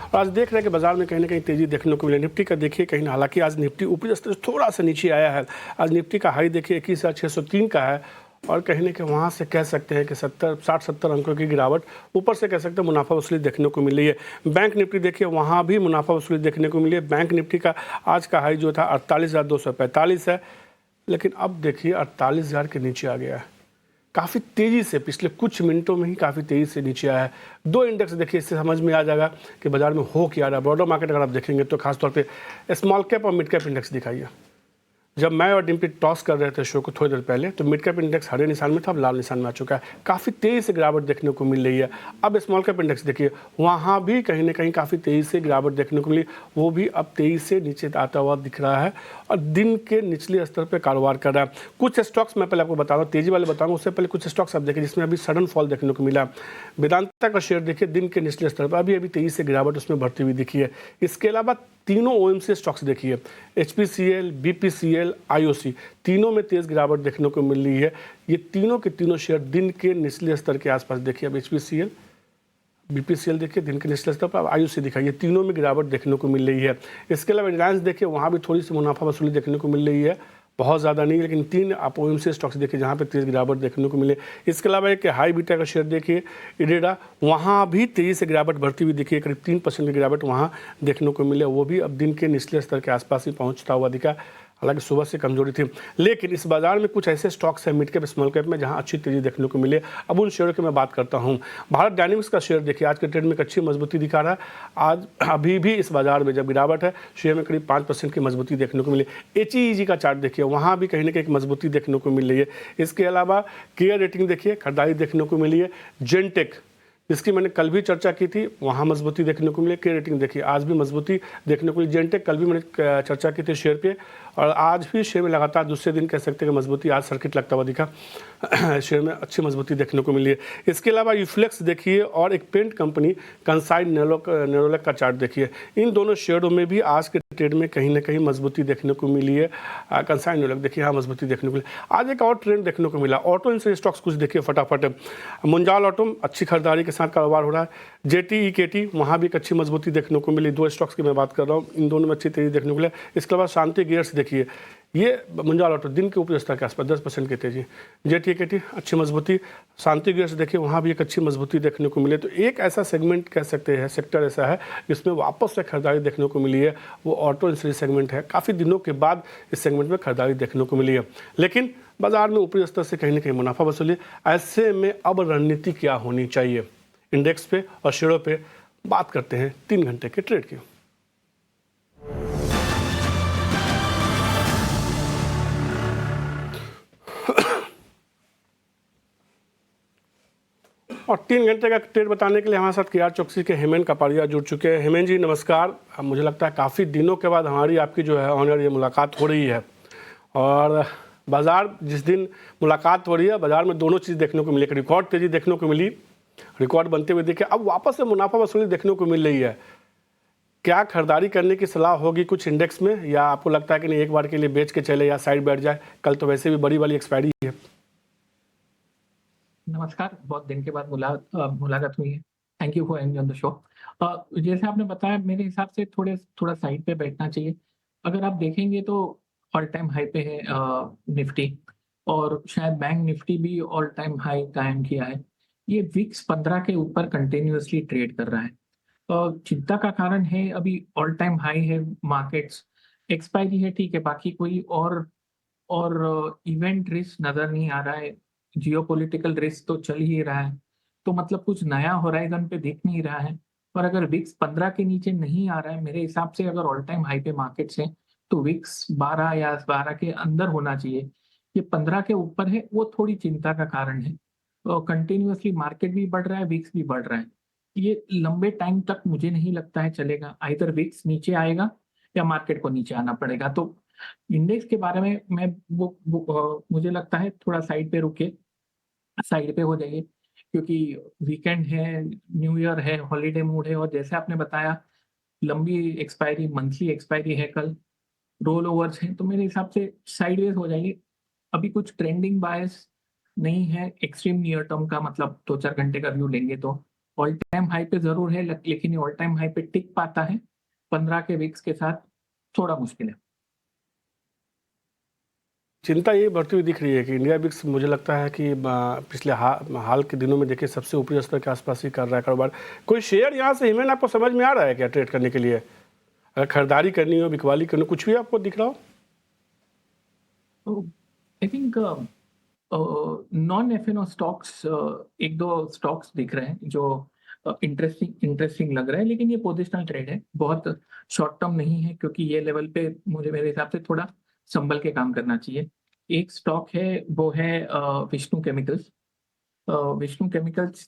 और आज देख रहे हैं कि बाजार में कहीं ना कहीं तेजी देखने को मिली। निफ्टी का देखिए कहीं ना, हालांकि आज निफ्टी ऊपरी स्तर से थोड़ा सा नीचे आया है। आज निफ्टी का हाई देखिए 21,603 का है और कहीं ना कहीं वहाँ से कह सकते हैं कि 60-70 अंकों की गिरावट, ऊपर से कह सकते हैं मुनाफा वसूली देखने को मिल रही है। बैंक निफ्टी देखिए वहाँ भी मुनाफा वसूली देखने को मिली है। बैंक निफ्टी का आज का हाई जो था 48,245 है, लेकिन अब देखिए 48,000 के नीचे आ गया है। काफ़ी तेज़ी से पिछले कुछ मिनटों में ही काफ़ी तेज़ी से नीचे आया है। दो इंडेक्स देखिए, इससे समझ में आ जाएगा कि बाजार में हो क्या रहा है। ब्रॉडर मार्केट अगर आप देखेंगे तो खासतौर पे स्मॉल कैप और मिड कैप इंडेक्स दिखाइए। जब मैं और डिम्पी टॉस कर रहे थे शो को थोड़ी देर पहले, तो मिड कैप इंडेक्स हरे निशान में था, अब लाल निशान में आ चुका है। काफ़ी तेज़ी से गिरावट देखने को मिल रही है। अब स्मॉल कैप इंडेक्स देखिए, वहाँ भी कहीं ना कहीं काफ़ी तेज़ी से गिरावट देखने को मिली, वो भी अब तेज़ी से नीचे आता हुआ दिख रहा है और दिन के निचले स्तर पर कारोबार कर रहा है। कुछ स्टॉक्स मैं पहले आपको बता रहा हूँ, तेज़ी वाले बताऊँगा, उससे पहले कुछ स्टॉक्स आप देखिए जिसमें अभी सडन फॉल देखने को मिला। वेदांता का शेयर देखिए दिन के निचले स्तर पर अभी तेज़ी से गिरावट उसमें बढ़ती हुई दिखी है। इसके अलावा तीनों ओएमसी स्टॉक्स देखिए, एचपीसीएल, बीपीसीएल, आईओसी, तीनों में तेज़ गिरावट देखने को मिल रही है। ये तीनों के तीनों शेयर दिन के निचले स्तर के आसपास देखिए। अब एचपीसीएल, बीपीसीएल देखिए दिन के निचले स्तर पर, अब आईओसी दिखाई, ये तीनों में गिरावट देखने को मिल रही है। इसके अलावा रिलायंस देखिए, वहाँ भी थोड़ी सी मुनाफा वसूली देखने को मिल रही है, बहुत ज़्यादा नहीं, लेकिन तीन आप ओएमसी स्टॉक्स देखिए जहाँ पे तेज़ गिरावट देखने को मिले। इसके अलावा एक हाई बीटा का शेयर देखिए इरेडा, वहाँ भी तेज़ी से गिरावट बढ़ती हुई दिखी, करीब 3% की गिरावट वहाँ देखने को मिले, वो भी अब दिन के निचले स्तर के आसपास ही पहुँचता हुआ दिखा। हालांकि सुबह से कमजोरी थी, लेकिन इस बाजार में कुछ ऐसे स्टॉक्स हैं मिड कैप स्मॉल कैप में जहां अच्छी तेजी देखने को मिले। अब उन शेयरों की मैं बात करता हूं। भारत डायनेमिक्स का शेयर देखिए आज के ट्रेड में एक अच्छी मजबूती दिखा रहा है। आज अभी भी इस बाजार में जब गिरावट है, शेयर में करीब 5% की मजबूती देखने को मिली। एचईजी का चार्ट देखिए, वहाँ भी कहीं ना कहीं मजबूती देखने को मिल रही है। इसके अलावा केयर रेटिंग देखिए खरीदारी देखने को मिली है। जेनटेक, जिसकी मैंने कल भी चर्चा की थी, वहाँ मजबूती देखने को मिली। के रेटिंग देखिए आज भी मजबूती देखने को मिली। जेनटेक कल भी मैंने चर्चा की थी शेयर पे, और आज भी शेयर में लगातार दूसरे दिन कह सकते हैं कि मजबूती, आज सर्किट लगता हुआ दिखा। शेयर में अच्छी मजबूती देखने को मिली है। इसके अलावा यूफ्लेक्स देखिए और एक पेंट कंपनी कंसाई नेरोलैक का चार्ट देखिए, इन दोनों शेयरों में भी आज के ट्रेड में कहीं ना कहीं मजबूती देखने को मिली है। कंसाई नेरोलैक देखिए, हाँ मजबूती देखने को मिली। आज एक और ट्रेंड देखने को मिला, ऑटो इंश्योरेंस स्टॉक्स कुछ देखिए फटाफट। मुंजाल ऑटो अच्छी खरीदारी के साथ कारोबार हो रहा है। जेटीईकेटी, वहाँ भी एक अच्छी मजबूती देखने को मिली। दो स्टॉक्स की मैं बात कर रहा हूँ, इन दोनों में अच्छी तेजी देखने को मिली। इसके बाद शांति गियर्स देखिए, ये मुंजाल ऑटो दिन के ऊपरी स्तर के आसपास 10% की तेजी। जेटीईकेटी अच्छी मजबूती। शांति गियर्स देखिए, वहाँ भी एक अच्छी मजबूती देखने को मिली। तो एक ऐसा सेगमेंट कह सकते हैं, सेक्टर ऐसा है जिसमें वापस से खरीदारी देखने को मिली है, वो ऑटो इंश्योरेंस सेगमेंट है। काफ़ी दिनों के बाद इस सेगमेंट में खरीदारी देखने को मिली है, लेकिन बाजार में ऊपरी स्तर से कहीं ना कहीं मुनाफा वसूली। ऐसे में अब रणनीति क्या होनी चाहिए, इंडेक्स पे और शेयरों पे बात करते हैं 3 घंटे के ट्रेड की। और 3 घंटे का ट्रेड बताने के लिए हमारे साथ केआर चौकसी के हेमेन कपाड़िया जुड़ चुके हैं। हेमेन जी नमस्कार। मुझे लगता है काफ़ी दिनों के बाद हमारी आपकी जो है ऑनर ये मुलाकात हो रही है, और बाजार जिस दिन मुलाकात हो रही है, बाजार में दोनों चीज़ देखने को मिली। एक रिकॉर्ड तेजी देखने को मिली, रिकॉर्ड बनते हुए देखे, अब वापस से मुनाफा वसूली देखने को मिल रही है। क्या खरीदारी करने की सलाह होगी कुछ इंडेक्स में, या आपको लगता है कि नहीं एक बार के लिए बेच के चले या साइड बैठ जाए? कल तो वैसे भी बड़ी वाली एक्सपायरी है। नमस्कार, बहुत दिन के बाद मुलाकात हुई है। Thank you for having me on the show. जैसे आपने बताया, मेरे हिसाब से थोड़ा साइड पे बैठना चाहिए। अगर आप देखेंगे तो ऑल टाइम हाई पे है निफ्टी, और शायद बैंक निफ्टी भी ऑल टाइम हाई कायम किया है। ये विक्स 15 के ऊपर कंटिन्यूअसली ट्रेड कर रहा है। चिंता का कारण है, अभी ऑल टाइम हाई है मार्केट्स, एक्सपायरी है, ठीक है, बाकी कोई और इवेंट रिस्क नज़र नहीं आ रहा है। जियोपॉलिटिकल रिस्क तो चल ही रहा है, तो मतलब कुछ नया होराइज़न पे दिख नहीं रहा है। और अगर विक्स 15 के नीचे नहीं आ रहा है, मेरे हिसाब से अगर ऑल टाइम हाई पे मार्केट्स हैं, तो विक्स 12 या 12 के अंदर होना चाहिए। ये 15 के ऊपर है, वो थोड़ी चिंता का कारण है। कंटिन्यूअसली मार्केट भी बढ़ रहा है, विक्स भी बढ़ रहा है। ये लंबे टाइम तक मुझे नहीं लगता है चलेगा। आइदर विक्स नीचे आएगा या मार्केट को नीचे आना पड़ेगा। तो इंडेक्स के बारे में मैं मुझे लगता है थोड़ा साइड पे रुके, साइड पे हो जाइए, क्योंकि वीकेंड है, न्यू ईयर है, हॉलिडे मूड है, और जैसे आपने बताया लंबी एक्सपायरी, मंथली एक्सपायरी है कल, रोल ओवर्स हैं, तो मेरे हिसाब से साइडवेज हो जाइए। अभी कुछ ट्रेंडिंग बायस नहीं है एक्सट्रीम नियर टर्म का, मतलब 2-4 घंटे का व्यू लेंगे तो, ऑल टाइम हाई पे जरूर है, लेकिन ये ऑल टाइम हाई पे टिक पाता है 15 के विक्स के साथ, थोड़ा मुश्किल है। चिंता ये बढ़ती हुई दिख रही है कि इंडिया बिक्स मुझे लगता है कि पिछले हाल के दिनों में देखिए सबसे ऊपरी स्तर के आसपास ही कर रहा है कारोबार। कोई शेयर यहाँ से हिमेन आपको समझ में आ रहा है क्या ट्रेड करने के लिए? अगर खरीदारी करनी हो, बिकवाली करनी हो, कुछ भी आपको दिख रहा हो? I think non F N O stocks, एक दो स्टॉक्स दिख रहे हैं जो इंटरेस्टिंग लग रहा है, लेकिन ये पोजिशनल ट्रेड है, बहुत शॉर्ट टर्म नहीं है, क्योंकि ये लेवल पे मुझे मेरे हिसाब से थोड़ा संभल के काम करना चाहिए। एक स्टॉक है, वो है विष्णु केमिकल्स। विष्णु केमिकल्स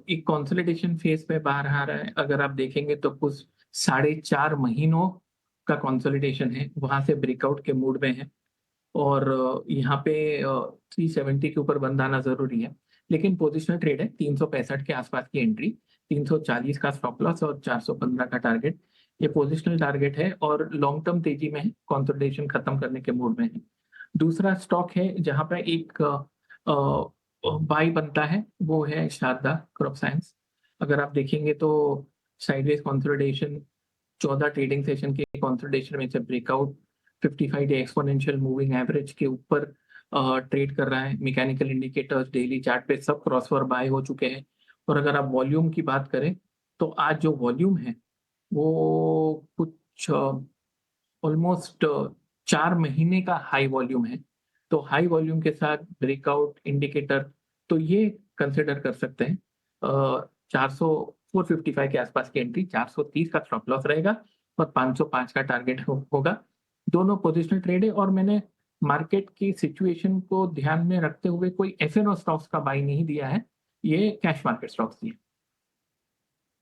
एक कंसोलिडेशन फेज पे बाहर आ रहा है। अगर आप देखेंगे तो कुछ 4.5 महीनों का कंसोलिडेशन है, वहां से ब्रेकआउट के मूड में है, और यहाँ पे 370 के ऊपर बंद आना जरूरी है। लेकिन पोजिशनल ट्रेड है, 365 के आसपास की एंट्री, 340 का स्टॉप लॉस और 415 का टारगेट, ये पोजिशनल टारगेट है, और लॉन्ग टर्म तेजी में है, कंसोलिडेशन खत्म करने के मूड में है। दूसरा स्टॉक है जहां पर एक बाई बनता है, वो है शारदा क्रॉप साइंस। अगर आप देखेंगे तो साइडवेज कंसोलिडेशन, 14 ट्रेडिंग सेशन के कंसोलिडेशन में से breakout 55 day exponential moving average के ऊपर ट्रेड कर रहा है। मैकेनिकल इंडिकेटर्स, डेली चार्ट पे सब क्रॉसओवर बाय हो चुके हैं। और अगर आप वॉल्यूम की बात करें तो आज जो वॉल्यूम है वो कुछ ऑलमोस्ट 4 महीने का हाई वॉल्यूम है। तो हाई वॉल्यूम के साथ ब्रेकआउट इंडिकेटर, तो ये कंसिडर कर सकते हैं। 455 के आसपास की एंट्री, 430 का स्टॉप लॉस रहेगा, और 505 का टारगेट होगा। दोनों पोजिशनल ट्रेड है, और मैंने मार्केट की सिचुएशन को ध्यान में रखते हुए कोई एफएनओ स्टॉक्स का बाई नहीं दिया है, ये कैश मार्केट स्टॉक्स दिए।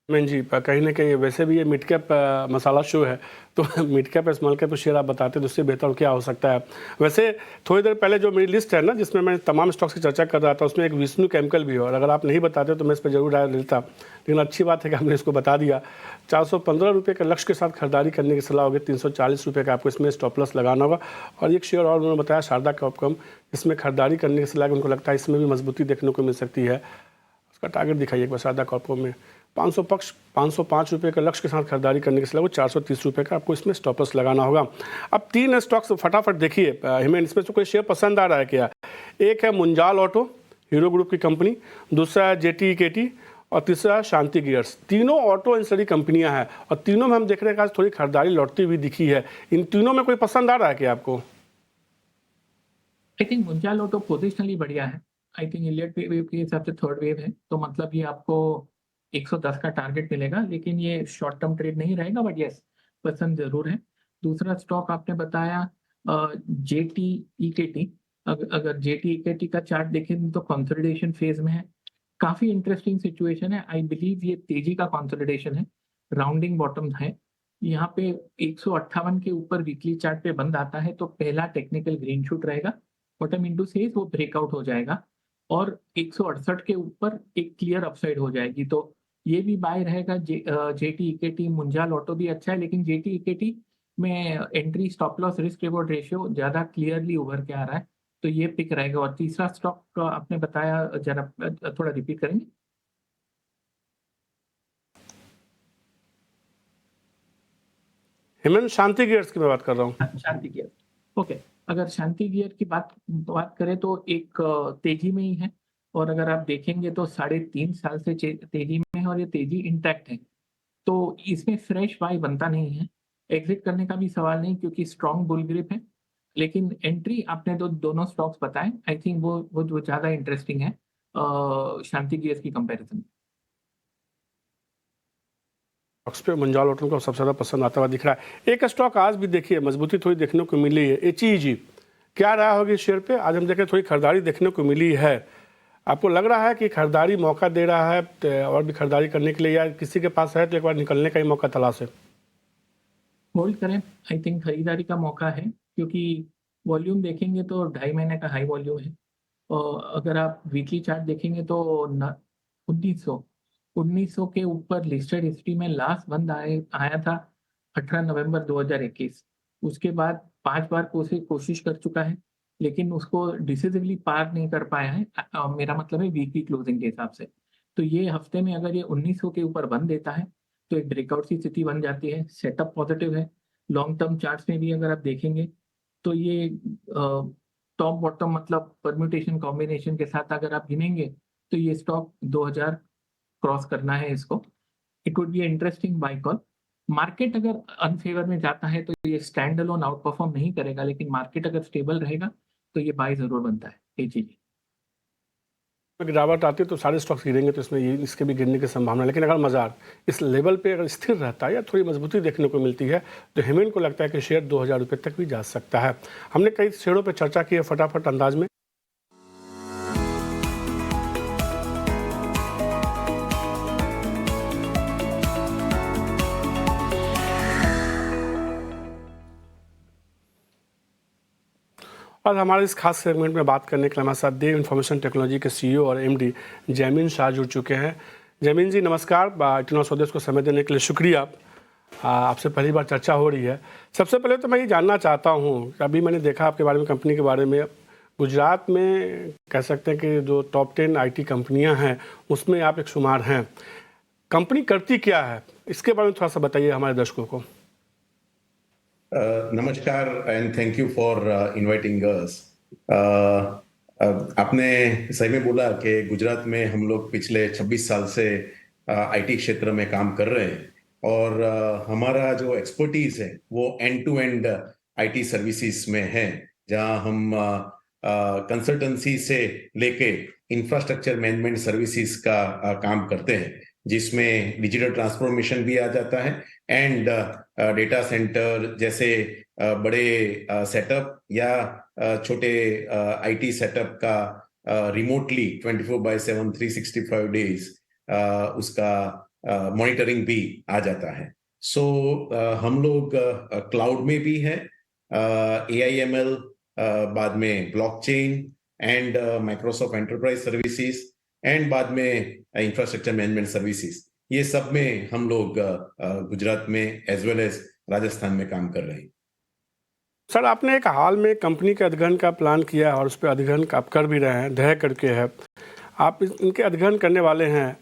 मैं जी कहीं ना कहीं वैसे भी ये मिड कैप मसाला शो है, तो mid cap small cap share आप बताते हैं तो उससे बेहतर क्या हो सकता है। वैसे थोड़ी देर पहले जो मेरी लिस्ट है ना, जिसमें मैं तमाम स्टॉक्स की चर्चा कर रहा था, उसमें एक विष्णु केमिकल भी है, और अगर आप नहीं बताते तो मैं इस पर जरूर राय लेता, लेकिन अच्छी बात है कि आपने इसको बता दिया। 415 रुपये के लक्ष्य के साथ खरीदारी करने की सलाह होगी, 340 रुपये का आपको इसमें स्टॉप लॉस लगाना होगा। और एक शेयर और उन्होंने बताया शारदा क्रॉपकॉम, इसमें खरीदारी करने की सलाह, उनको लगता है इसमें भी मजबूती देखने को मिल सकती है। उसका टारगेट दिखाइए एक बार शारदा क्रॉपकॉम में। 505 रुपये के लक्ष्य के साथ खरीदारी करने के सलाह वो 430 रुपये का आपको इसमें स्टॉपर्स लगाना होगा। अब 3 स्टॉक्स फटाफट देखिए हिमेन, इसमें से कोई शेयर पसंद आ रहा है क्या? एक है मुंजाल ऑटो, हीरो ग्रुप की कंपनी, दूसरा है जेटी और तीसरा है शांति गियर्स। तीनों ऑटो इंडस्ट्री कंपनियां हैं, और तीनों में हम देख रहे हैं कि आज थोड़ी खरीदारी लौटती हुई दिखी है। इन तीनों में कोई पसंद आ रहा है क्या आपको? I think Munjal auto positionally बढ़िया है। आई थिंक इलियट वेव के हिसाब से थर्ड वेव है, तो मतलब ये आपको 110 का टारगेट मिलेगा, लेकिन ये शॉर्ट टर्म ट्रेड नहीं रहेगा, बट यस पसंद जरूर है। दूसरा स्टॉक आपने बताया जेटी इकेटी। अगर जेटी इकेटी का चार्ट देखें तो कंसोलिडेशन फेज में है, काफी इंटरेस्टिंग सिचुएशन है। आई बिलीव ये तेजी का कंसोलिडेशन है, राउंडिंग बॉटम है। यहाँ पे 158 के ऊपर वीकली चार्ट पे बंद आता है तो पहला टेक्निकल ग्रीन शूट रहेगा, बॉटम इंटू सेज वो ब्रेकआउट हो जाएगा, और 168 के ऊपर एक क्लियर अपसाइड हो जाएगी, तो ये भी बाय रहेगा। जेटी इकेटी, मुंजाल ऑटो भी अच्छा है, लेकिन जेटी इकेटी में entry, stop loss, risk reward ratio ज्यादा क्लियरली उभर के आ रहा है, तो ये पिक रहेगा। और तीसरा स्टॉक आपने बताया, जरा थोड़ा रिपीट करेंगे? हिमेन शांति गियर्स की मैं बात कर रहा हूँ। शांति गियर। ओके, अगर शांति गियर की बात करें तो एक तेजी में ही है, और अगर आप देखेंगे तो 3.5 साल से तेजी में है, और ये तेजी इंटैक्ट है, तो इसमें फ्रेश बाय बनता नहीं है। एग्जिट करने का भी सवाल नहीं, क्योंकि स्ट्रॉन्ग बुल ग्रिप है। लेकिन एंट्री आपने दोनों स्टॉक्स बताए, आई थिंक वो ज्यादा इंटरेस्टिंग है शांति गियर्स की कंपैरिजन। स्टॉक्स पे मुंजाल ऑटो को सबसे ज़्यादा पसंद आता हुआ दिख रहा है। एक स्टॉक आज भी देखिए मजबूती थोड़ी देखने को मिली है, एचईजी। क्या राय होगी शेयर पे? आज हम देखें थोड़ी खरीदारी देखने को मिली है। आपको लग रहा है कि खरीदारी मौका दे रहा है और भी खरीदारी करने के लिए, या किसी के पास है तो एक बार निकलने का ही मौका तलाश है? होल्ड करें, आई थिंक खरीदारी का मौका है, क्योंकि वॉल्यूम देखेंगे तो 2.5 महीने का हाई वॉल्यूम है। और अगर आप वीकली चार्ट देखेंगे तो 1900 के ऊपर लिस्टेड हिस्ट्री में लास्ट बंद आया था 18 नवंबर 2021। उसके बाद 5 बार कोशिश कर चुका है, लेकिन उसको डिसिसिवली पार नहीं कर पाया है। मेरा मतलब है वीकली क्लोजिंग के हिसाब से। तो ये हफ्ते में अगर ये 1900 के ऊपर बन देता है तो एक ब्रेकआउट की स्थिति बन जाती है, सेटअप पॉजिटिव है। लॉन्ग टर्म चार्ट्स में भी अगर आप देखेंगे तो ये टॉप बॉटम मतलब परम्यूटेशन कॉम्बिनेशन के साथ अगर आप गिनेंगे तो ये स्टॉक 2000 क्रॉस करना है इसको। It would be interesting bye call. Market अगर अनफेवर में जाता है तो ये स्टैंड अलोन आउट परफॉर्म नहीं करेगा, लेकिन मार्केट अगर स्टेबल रहेगा तो ये बाय जरूर बनता है ये चीज। गिरावट आती है तो सारे स्टॉक्स गिरेंगे, तो इसमें ये इसके भी गिरने की संभावना है। लेकिन अगर बाजार इस लेवल पे अगर स्थिर रहता है या थोड़ी मजबूती देखने को मिलती है तो हेमेन को लगता है कि शेयर 2000 रुपये तक भी जा सकता है। हमने कई शेयरों पर चर्चा की है फटाफट अंदाज में। आज हमारे इस खास सेगमेंट में बात करने के लिए हमारे साथ देव इंफॉर्मेशन टेक्नोलॉजी के सीईओ और एमडी जैमिन शाह जुड़ चुके हैं। जैमिन जी नमस्कार, इतना स्वदेश को समय देने के लिए शुक्रिया। आपसे पहली बार चर्चा हो रही है। सबसे पहले तो मैं ये जानना चाहता हूँ, अभी मैंने देखा आपके बारे में, कंपनी के बारे में, गुजरात में कह सकते हैं कि जो टॉप 10 IT कंपनियाँ हैं उसमें आप एक शुमार हैं। कंपनी करती क्या है, इसके बारे में थोड़ा सा बताइए हमारे दर्शकों को। नमस्कार and thank you for inviting us. आपने सही में बोला कि गुजरात में हम लोग पिछले 26 साल से IT क्षेत्र में काम कर रहे हैं और हमारा जो एक्सपर्टीज है वो end to end IT services में है, जहां हम कंसल्टेंसी से लेके इंफ्रास्ट्रक्चर मैनेजमेंट सर्विसेज का काम करते हैं, जिसमें डिजिटल ट्रांसफॉर्मेशन भी आ जाता है एंड डेटा सेंटर जैसे बड़े सेटअप या छोटे IT सेटअप का रिमोटली 24/7 365 डेज उसका मॉनिटरिंग भी आ जाता है। सो हम लोग क्लाउड में भी है, AIML, बाद में blockchain and Microsoft enterprise services and बाद में इंफ्रास्ट्रक्चर मैनेजमेंट सर्विसेज, ये सब में हम लोग गुजरात में एज वेल एज राजस्थान में काम कर रहे हैं। सर, आपने एक हाल में कंपनी के अधिग्रहण का प्लान किया है और उस पर अधिग्रहण आप कर भी रहे हैं, दह करके है। आप इनके अधिग्रहण करने वाले हैं,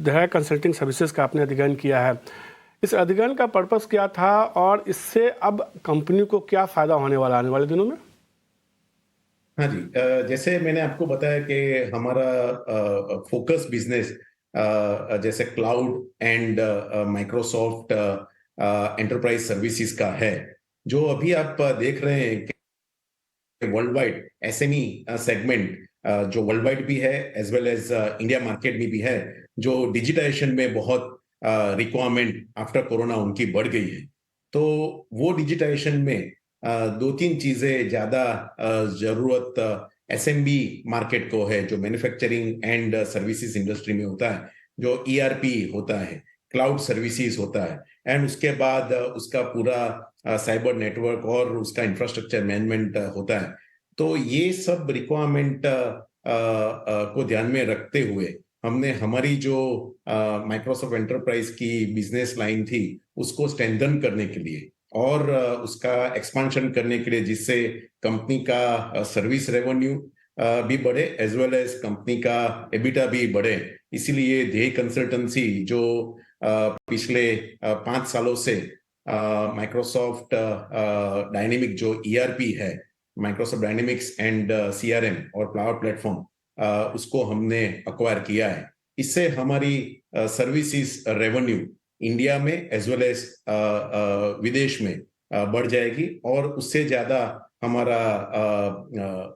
दह कंसल्टिंग सर्विसेज का आपने अधिग्रहण किया है। इस अधिग्रहण का पर्पस क्या था और इससे अब कंपनी को क्या फ़ायदा होने वाला आने वाले दिनों में? हाँ जी, जैसे मैंने आपको बताया कि हमारा फोकस बिजनेस जैसे cloud and Microsoft enterprise services का है, जो अभी आप देख रहे हैं कि वर्ल्ड वाइड SME सेगमेंट जो वर्ल्ड वाइड भी है as well as India market में भी है, जो डिजिटाइजेशन में बहुत रिक्वायरमेंट आफ्टर कोरोना उनकी बढ़ गई है। तो वो डिजिटाइजेशन में दो तीन चीजें ज्यादा जरूरत SMB मार्केट को है, जो मैन्युफैक्चरिंग एंड सर्विसेज इंडस्ट्री में होता है, जो ERP होता है, क्लाउड सर्विसेज होता है एंड उसके बाद उसका पूरा साइबर नेटवर्क और उसका इंफ्रास्ट्रक्चर मैनेजमेंट होता है। तो ये सब रिक्वायरमेंट को ध्यान में रखते हुए हमने हमारी जो माइक्रोसॉफ्ट एंटरप्राइज की बिजनेस लाइन थी उसको स्ट्रेंथन करने के लिए और उसका एक्सपांशन करने के लिए, जिससे कंपनी का सर्विस रेवेन्यू भी बढ़े एज वेल एज कंपनी का एबिटा भी बढ़े। इसीलिए ध्येय कंसल्टेंसी जो पिछले 5 सालों से माइक्रोसॉफ्ट डायनेमिक जो ERP है, माइक्रोसॉफ्ट डायनेमिक्स एंड CRM और क्लाउड प्लेटफॉर्म, उसको हमने अक्वायर किया है। इससे हमारी सर्विसेज रेवेन्यू इंडिया में एज वेल एज विदेश में बढ़ जाएगी और उससे ज्यादा हमारा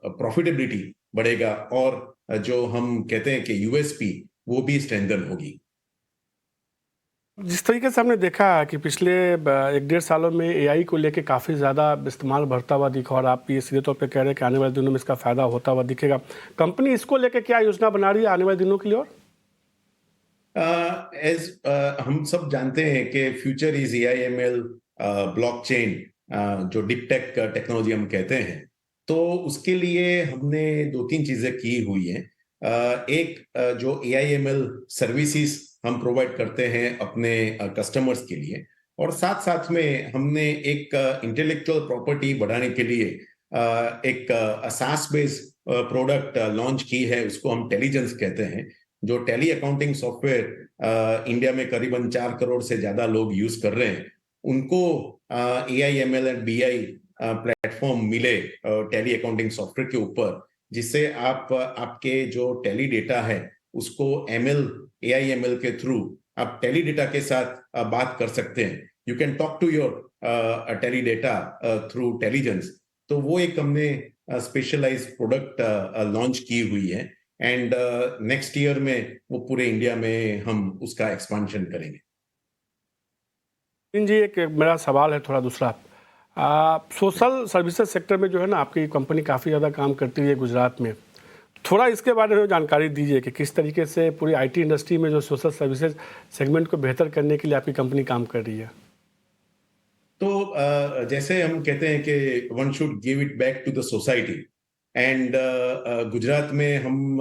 प्रॉफिटेबिलिटी बढ़ेगा और जो हम कहते हैं कि USP वो भी स्ट्रेंथन होगी। जिस तरीके से हमने देखा है कि पिछले 1-1.5 सालों में AI को लेके काफ़ी ज़्यादा इस्तेमाल बढ़ता हुआ दिखा और आप ये सीधे तौर पे कह रहे हैं कि आने वाले दिनों में इसका फ़ायदा होता हुआ दिखेगा। कंपनी इसको लेके क्या योजना बना रही है आने वाले दिनों के लिए? और हम सब जानते हैं कि फ्यूचर इज AIML, ब्लॉकचेन, जो डीप टेक टेक्नोलॉजी हम कहते हैं। तो उसके लिए हमने 2-3 चीजें की हुई हैं। एक जो AIML सर्विसेज हम प्रोवाइड करते हैं अपने कस्टमर्स के लिए, और साथ साथ में हमने एक इंटेलेक्चुअल प्रॉपर्टी बढ़ाने के लिए एक SaaS बेस्ड प्रोडक्ट लॉन्च की है, उसको हम टेलिजेंस कहते हैं, जो टैली अकाउंटिंग सॉफ्टवेयर इंडिया में करीबन 4 करोड़ से ज्यादा लोग यूज कर रहे हैं, उनको AIML एंड BI प्लेटफॉर्म मिले टैली अकाउंटिंग सॉफ्टवेयर के ऊपर, जिससे आप आपके जो टैली डेटा है उसको AIML के थ्रू आप टैली डेटा के साथ बात कर सकते हैं। You can talk to your Tally data through intelligence. तो वो एक हमने स्पेशलाइज्ड प्रोडक्ट लॉन्च की हुई है, एंड नेक्स्ट ईयर में वो पूरे इंडिया में हम उसका एक्सपांशन करेंगे। जी, एक मेरा सवाल है थोड़ा दूसरा। सोशल सर्विसेज सेक्टर में जो है ना, आपकी कंपनी काफ़ी ज़्यादा काम करती है गुजरात में। थोड़ा इसके बारे में जानकारी दीजिए कि किस तरीके से पूरी IT इंडस्ट्री में जो सोशल सर्विसेज सेगमेंट को बेहतर करने के लिए आपकी कंपनी काम कर रही है। तो जैसे हम कहते हैं कि one should give it back to the society, and Gujarat में हम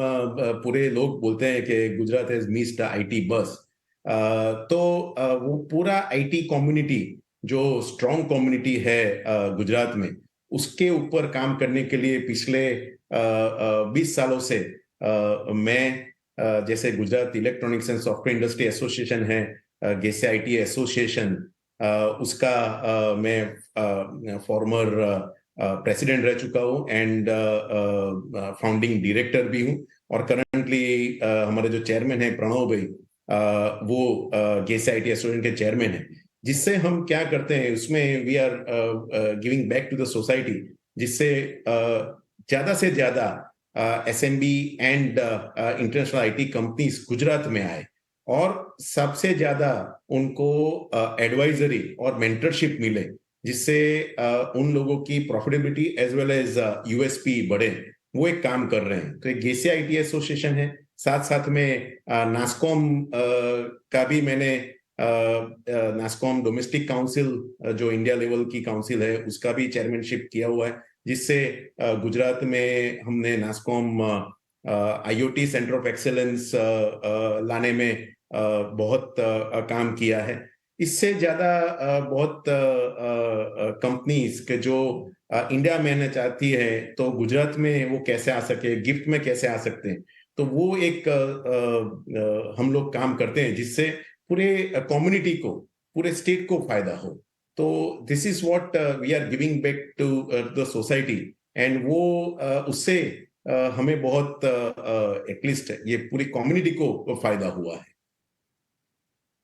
पूरे लोग बोलते हैं कि Gujarat has missed the IT bus. तो वो पूरा IT कम्युनिटी जो स्ट्रॉन्ग कम्युनिटी है गुजरात में, उसके ऊपर काम करने के लिए पिछले 20 सालों से मैं जैसे Gujarat electronics and software industry association है, गेसे IT एसोसिएशन, उसका मैं फॉर्मर प्रेसिडेंट रह चुका हूँ एंड फाउंडिंग डायरेक्टर भी हूँ, और करंटली हमारे जो चेयरमैन है प्रणव भाई, वो गेसे IT एसोसिएशन के चेयरमैन है। जिससे हम क्या करते हैं उसमें we are giving back to the society, जिससे ज्यादा से ज्यादा SMB and international IT companies Gujarat में आए, और सबसे ज्यादा उनको एडवाइजरी और मेंटरशिप मिले, जिससे उन लोगों की profitability as well as USP बढ़े। वो एक काम कर रहे हैं। तो एक गेसे IT एसोसिएशन है, साथ साथ में नास्कॉम का भी मैंने नास्कॉम डोमेस्टिक काउंसिल जो इंडिया लेवल की काउंसिल है उसका भी चेयरमैनशिप किया हुआ है, जिससे गुजरात में हमने NASSCOM IoT centre of excellence लाने में बहुत काम किया है। इससे ज्यादा बहुत कंपनीज के जो इंडिया में आना चाहती है तो गुजरात में वो कैसे आ सके, गिफ्ट में कैसे आ सकते हैं, तो वो एक हम लोग काम करते हैं जिससे पूरे कम्युनिटी को, पूरे स्टेट को फायदा हो। तो this is what we are giving back to the society, and वो उससे हमें बहुत एटलीस्ट ये पूरी कम्युनिटी को फायदा हुआ है।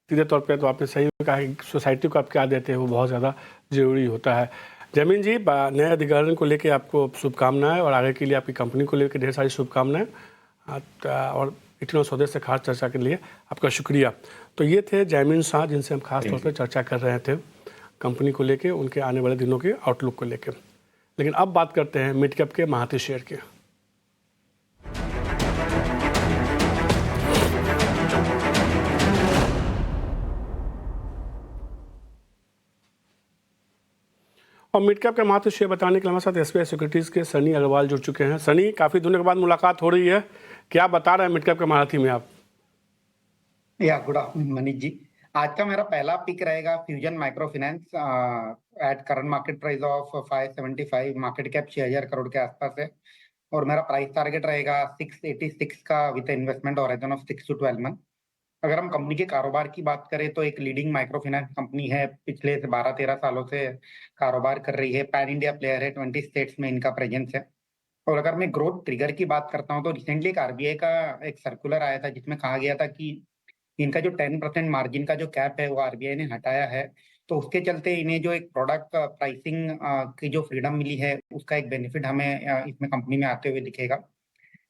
सीधे तौर पे तो आपने सही कहा कि सोसाइटी को आप क्या देते हैं वो बहुत ज़्यादा ज़रूरी होता है। जमीन जी, नए अधिग्रहण को लेके आपको शुभकामनाएं, और आगे के लिए आपकी कंपनी को लेकर ढेर सारी शुभकामनाएं, और इतना स्वदेश से खास चर्चा के लिए आपका शुक्रिया। तो ये थे जैमिन शाह, जिनसे हम खास तौर पर चर्चा कर रहे थे कंपनी को लेके, उनके आने वाले दिनों के आउटलुक को लेकर। लेकिन अब बात करते हैं मिड कैप के महारथी शेयर के। और मिड कैप के महारथी शेयर बताने के लिए हमारे साथ SBI सिक्योरिटीज़ के सनी अग्रवाल जुड़ चुके हैं। सनी, काफ़ी दिनों के बाद मुलाकात हो रही है, क्या बता रहे हैं मिड कैप के महारथी में आप? Good afternoon Manish ji. आज का मेरा पहला पिक रहेगा fusion micro finance at current market price of 575, market cap 6000 crore के आसपास है, और मेरा प्राइस टारगेट रहेगा 686 का with investment horizon of 6 to 12 month. अगर हम कंपनी के कारोबार की बात करें तो एक लीडिंग माइक्रो फाइनेंस कंपनी है, पिछले 12-13 सालों से कारोबार कर रही है, पैन इंडिया प्लेयर है, 20 स्टेट्स में इनका प्रेजेंस है। और अगर मैं ग्रोथ ट्रिगर की बात करता हूँ तो रिसेंटली एक RBI का एक सर्कुलर आया था जिसमें कहा गया था कि इनका जो 10% मार्जिन का जो कैप है वो RBI ने हटाया है, तो उसके चलते इन्हें जो एक प्रोडक्ट प्राइसिंग की जो फ्रीडम मिली है उसका एक बेनिफिट हमें इसमें कंपनी में आते हुए दिखेगा।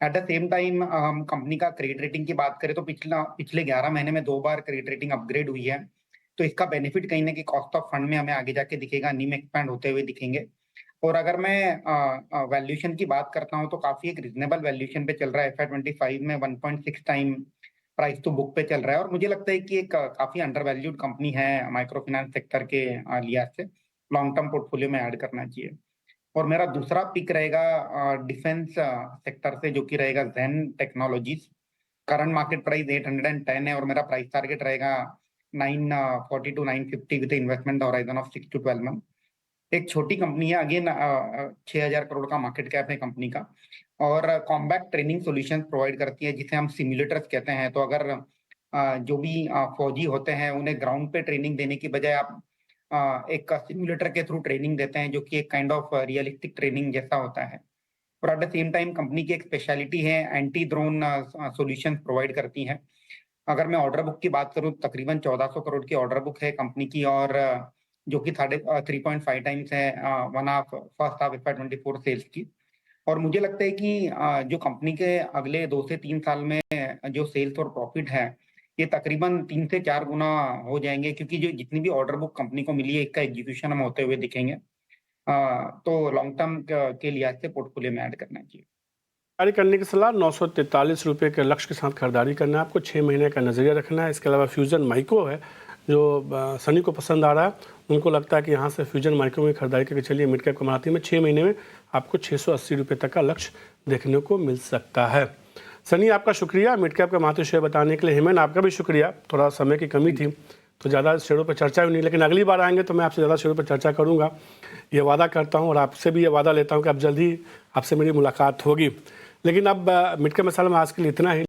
एट द सेम टाइम हम कंपनी का क्रेडिट रेटिंग की बात करें तो पिछले 11 महीने में 2 बार क्रेडिट रेटिंग अपग्रेड हुई है, तो इसका बेनिफिट कहीं ना कहीं कॉस्ट ऑफ फंड में हमें आगे जाके दिखेगा, नीम एक्सपैंड होते हुए दिखेंगे। और अगर मैं वैल्यूएशन की बात करता हूँ तो काफी एक रिजनेबल वैल्यूएशन पे चल रहा है, FY25 में 1.6 टाइम प्राइस टू बुक पे चल रहा है, और मुझे लगता है कि एक काफी अंडर वैल्यूड कंपनी है माइक्रो फाइनेंस सेक्टर के लिहाज से, लॉन्ग टर्म पोर्टफोलियो में ऐड करना चाहिए। और मेरा दूसरा पिक रहेगा डिफेंस सेक्टर से, जो कि रहेगा Zen technologies. Current market price 810 है और मेरा प्राइस टारगेट रहेगा 940 to 950 with investment horizon of 6 to 12 month. एक छोटी कंपनी है, अगेन 6000 करोड़ का मार्केट कैप है कंपनी का, और कॉम्बैट ट्रेनिंग सॉल्यूशंस प्रोवाइड करती है, जिसे हम सिमुलेटर्स कहते हैं। तो अगर जो भी फौजी होते हैं उन्हें ग्राउंड पे ट्रेनिंग देने की बजाय आप एक सिमुलेटर के थ्रू ट्रेनिंग देते हैं, जो कि एक काइंड ऑफ रियलिस्टिक ट्रेनिंग जैसा होता है। और at the same time company की एक स्पेशलिटी है, एंटी ड्रोन सॉल्यूशंस प्रोवाइड करती है। अगर मैं ऑर्डर बुक की बात करूं, तकरीबन 1400 करोड़ की ऑर्डर बुक है कंपनी की, और जो कि 3.5 टाइम्स है फर्स्ट हाफ FY24 सेल्स की। और मुझे लगता है कि जो कंपनी के अगले 2 से 3 साल में जो सेल्स और प्रॉफिट है, ये तकरीबन 3 से 4 गुना हो जाएंगे, क्योंकि जो जितनी भी ऑर्डर बुक कंपनी को मिली है, इसका एग्जीक्यूशन हम होते हुए दिखेंगे। तो लॉन्ग टर्म के लिहाज से पोर्टफोलियो में ऐड करना चाहिए। खरीदारी करने की सलाह 943 रुपये के लक्ष्य के साथ खरीदारी करना है आपको। 6 महीने का नज़रिया रखना है। इसके अलावा फ्यूजन माइक्रो है जो सनी को पसंद आ रहा है, उनको लगता है कि यहाँ से फ्यूजन माइक्रो में खरीदारी करके चलिए। मिड कैप कमाती में 6 महीने में आपको 680 रुपये तक का लक्ष्य देखने को मिल सकता है। सनी आपका शुक्रिया मिड कैप का माते शेयर बताने के लिए। हेमन आपका भी शुक्रिया, थोड़ा समय की कमी थी तो ज़्यादा शेयरों पर चर्चा भी नहीं, लेकिन अगली बार आएंगे तो मैं आपसे ज़्यादा शेयरों पर चर्चा करूँगा, ये वादा करता हूँ। और आपसे भी ये वादा लेता हूँ कि अब जल्दी आपसे मेरी मुलाकात होगी। लेकिन अब मिड कैप मसाला में आज के लिए इतना ही।